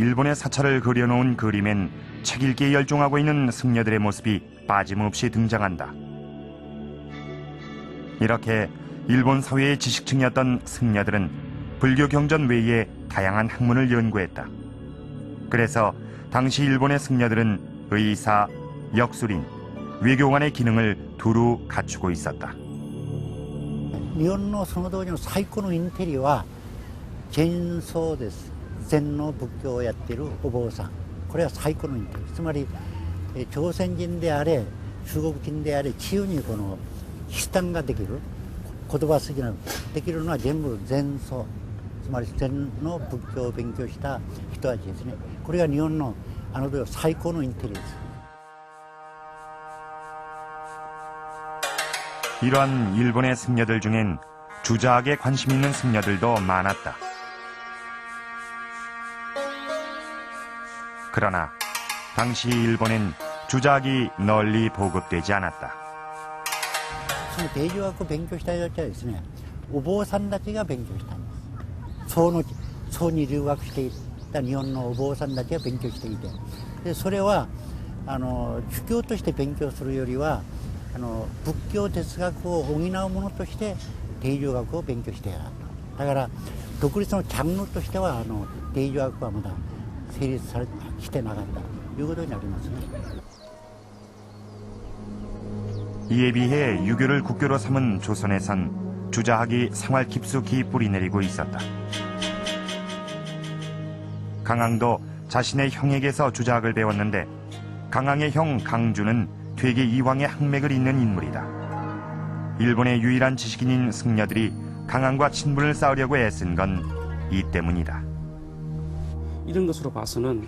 일본의 사찰을 그려놓은 그림엔 책 읽기에 열중하고 있는 승려들의 모습이 빠짐없이 등장한다. 이렇게 일본 사회의 지식층이었던 승려들은 불교 경전 외에 다양한 학문을 연구했다. 그래서 당시 일본의 승려들은 의사, 역술인, 외교관의 기능을 두루 갖추고 있었다. 日本のその当時の最古のインテリは禅僧です。禅の仏教をやっているお坊さん、これは最古のインテリ。つまり朝鮮人であれ中国人であれ自由にこの筆談ができる、言葉筋ができるのは全部禅僧、つまり禅の仏教を勉強した人たちですね。これが日本のあの時最高のインテリです。 이러한 일본의 승려들 중엔 주자학에 관심 있는 승려들도 많았다. 그러나 당시 일본엔 주자학이 널리 보급되지 않았다. その定常学を勉強した人たちはですね、お坊さんたちが勉強したんです。僧に留学していた日本のお坊さんたちが勉強していて、でそれは儒教として勉強するよりは仏教哲学を補うものとして定常学を勉強してやると。だから独立のジャンルとしては定常学はまだ成立してなかったということになりますね。 이에 비해 유교를 국교로 삼은 조선에선 주자학이 생활 깊숙이 뿌리내리고 있었다. 강항도 자신의 형에게서 주자학을 배웠는데 강항의 형 강주는 퇴계 이황의 학맥을 잇는 인물이다. 일본의 유일한 지식인인 승려들이 강항과 친분을 쌓으려고 애쓴 건 이 때문이다. 이런 것으로 봐서는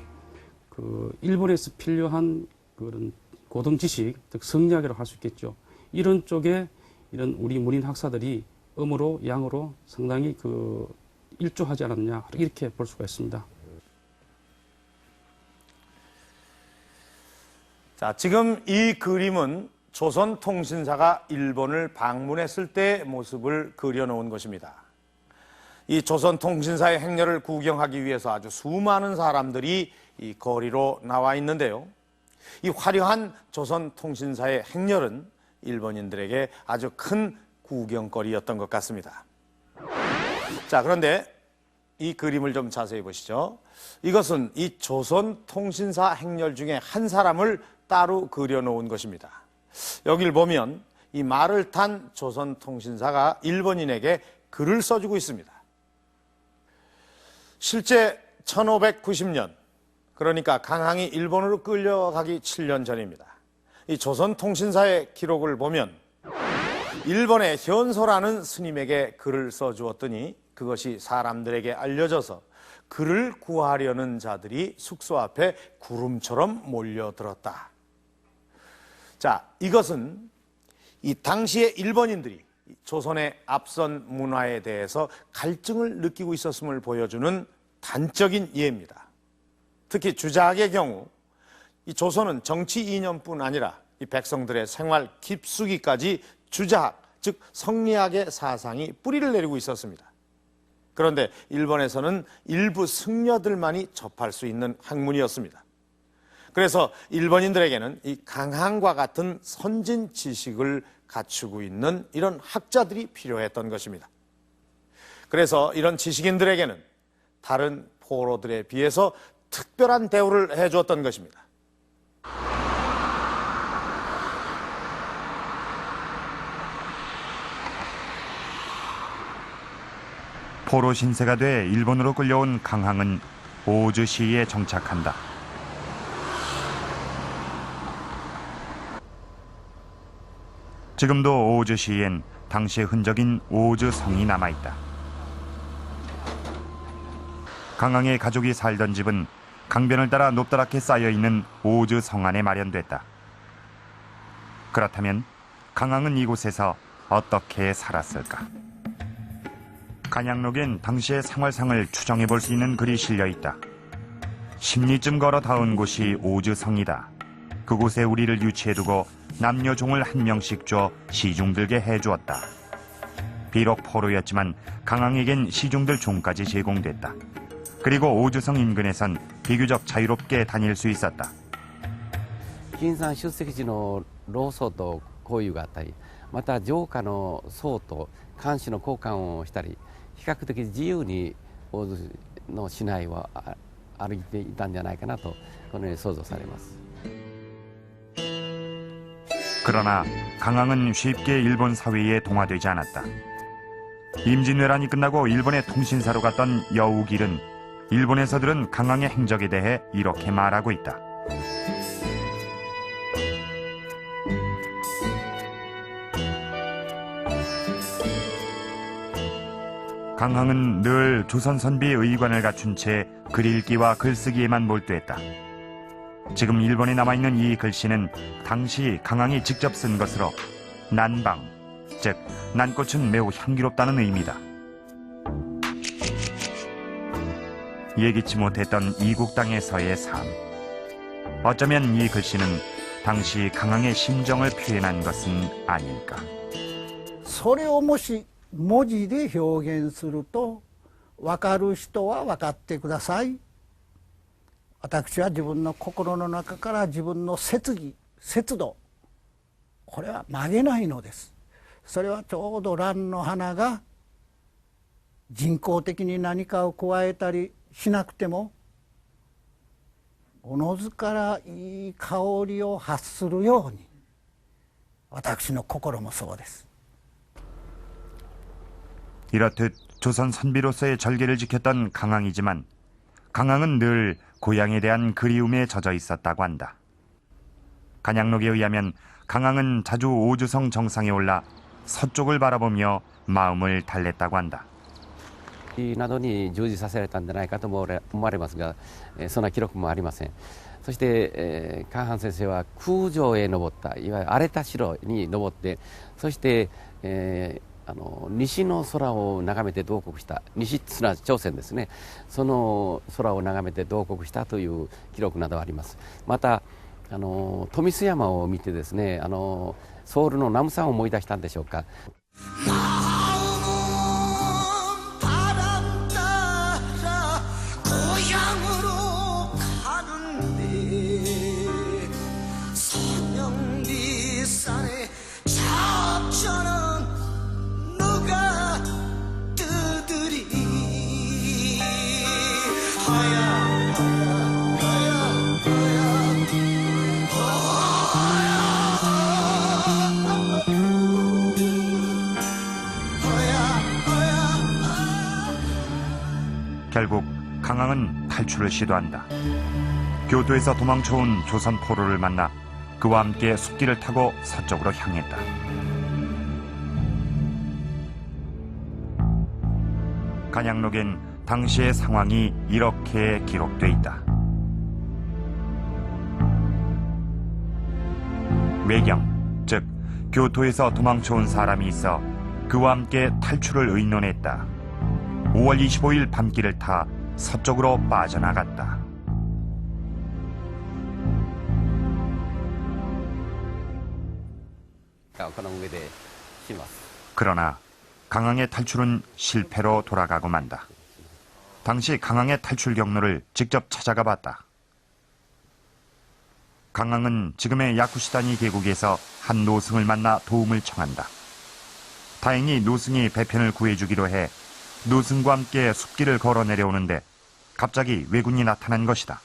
일본에서 필요한 그런 고등 지식, 즉 성리학이라고 할 수 있겠죠. 이런 쪽에 이런 우리 문인 학사들이 음으로 양으로 상당히 일조하지 않았느냐 이렇게 볼 수가 있습니다. 자, 지금 이 그림은 조선통신사가 일본을 방문했을 때의 모습을 그려놓은 것입니다. 이 조선통신사의 행렬을 구경하기 위해서 아주 수많은 사람들이 이 거리로 나와 있는데요. 이 화려한 조선통신사의 행렬은 일본인들에게 아주 큰 구경거리였던 것 같습니다. 자, 그런데 이 그림을 좀 자세히 보시죠. 이것은 이 조선통신사 행렬 중에 한 사람을 따로 그려놓은 것입니다. 여기를 보면 이 말을 탄 조선통신사가 일본인에게 글을 써주고 있습니다. 실제 1590년, 그러니까 강항이 일본으로 끌려가기 7년 전입니다. 이 조선통신사의 기록을 보면 일본의 현소라는 스님에게 글을 써주었더니 그것이 사람들에게 알려져서 글을 구하려는 자들이 숙소 앞에 구름처럼 몰려들었다. 자, 이것은 이 당시의 일본인들이 조선의 앞선 문화에 대해서 갈증을 느끼고 있었음을 보여주는 단적인 예입니다. 특히 주자학의 경우 이 조선은 정치 이념뿐 아니라 이 백성들의 생활 깊숙이까지 주자학, 즉 성리학의 사상이 뿌리를 내리고 있었습니다. 그런데 일본에서는 일부 승려들만이 접할 수 있는 학문이었습니다. 그래서 일본인들에게는 이 강항과 같은 선진 지식을 갖추고 있는 이런 학자들이 필요했던 것입니다. 그래서 이런 지식인들에게는 다른 포로들에 비해서 특별한 대우를 해주었던 것입니다. 포로 신세가 돼 일본으로 끌려온 강항은 오즈시에 정착한다. 지금도 오즈시엔 당시의 흔적인 오즈성이 남아있다. 강항의 가족이 살던 집은 강변을 따라 높다랗게 쌓여있는 오즈성 안에 마련됐다. 그렇다면 강항은 이곳에서 어떻게 살았을까? 간양록엔 당시의 생활상을 추정해 볼 수 있는 글이 실려있다. 10리쯤 걸어 닿은 곳이 오즈성이다. 그곳에 우리를 유치해두고 남녀 종을 한 명씩 줘 시중들게 해주었다. 비록 포로였지만 강항에겐 시중들 종까지 제공됐다. 그리고 오즈성 인근에선 비교적 자유롭게 다닐 수 있었다. 金山出席時の老僧と交友があったり、また城下の僧と監視の交換をしたり、比較的自由に大洲の市内を歩いていたんじゃないかなとこのように想像されます。 그러나 강항은 쉽게 일본 사회에 동화되지 않았다. 임진왜란이 끝나고 일본의 통신사로 갔던 여우길은 일본에서 들은 강항의 행적에 대해 이렇게 말하고 있다. 강항은 늘 조선선비의 의관을 갖춘 채 글읽기와 글쓰기에만 몰두했다. 지금 일본에 남아있는 이 글씨는 당시 강항이 직접 쓴 것으로 난방, 즉 난꽃은 매우 향기롭다는 의미다. 예기치 못했던 이국 땅에서의 삶. 어쩌면 이 글씨는 당시 강항의 심정을 표현한 것은 아닐까. それをもし文字で表現すると分かる人は分かってください。私は自分の心の中から自分の節度これは曲げないのです。それはちょうど蘭の花が人工的に何かを加えたりしなくてもおのずからいい香りを発するように私の心もそうです。 이렇듯 조선 선비로서의 절개를 지켰던 강항이지만 강항은 늘 고향에 대한 그리움에 젖어 있었다고 한다. 간양록에 의하면 강항은 자주 오주성 정상에 올라 서쪽을 바라보며 마음을 달랬다고 한다. などに従事させられたんじゃないかと思われますが、そんな記録もありません。そして、韓藩先生は空城へ登った、いわゆる荒れた城に登って、そして、西の空を眺めて同国した、西すなわち朝鮮ですね、その空を眺めて同国したという記録などあります。また富須山を見てですね、ソウルのナムサンを思い出したんでしょうか。 결국 강항은 탈출을 시도한다. 교토에서 도망쳐온 조선 포로를 만나 그와 함께 숲길을 타고 서쪽으로 향했다. 간양록엔 당시의 상황이 이렇게 기록돼 있다. 외경, 즉 교토에서 도망쳐온 사람이 있어 그와 함께 탈출을 의논했다. 5월 25일 밤길을 타 서쪽으로 빠져나갔다. 그러나 강항의 탈출은 실패로 돌아가고 만다. 당시 강항의 탈출 경로를 직접 찾아가 봤다. 강항은 지금의 야쿠시다니 계곡에서 한 노승을 만나 도움을 청한다. 다행히 노승이 배편을 구해주기로 해 노승과 함께 숲길을 걸어 내려오는데 갑자기 왜군이 나타난 것이다.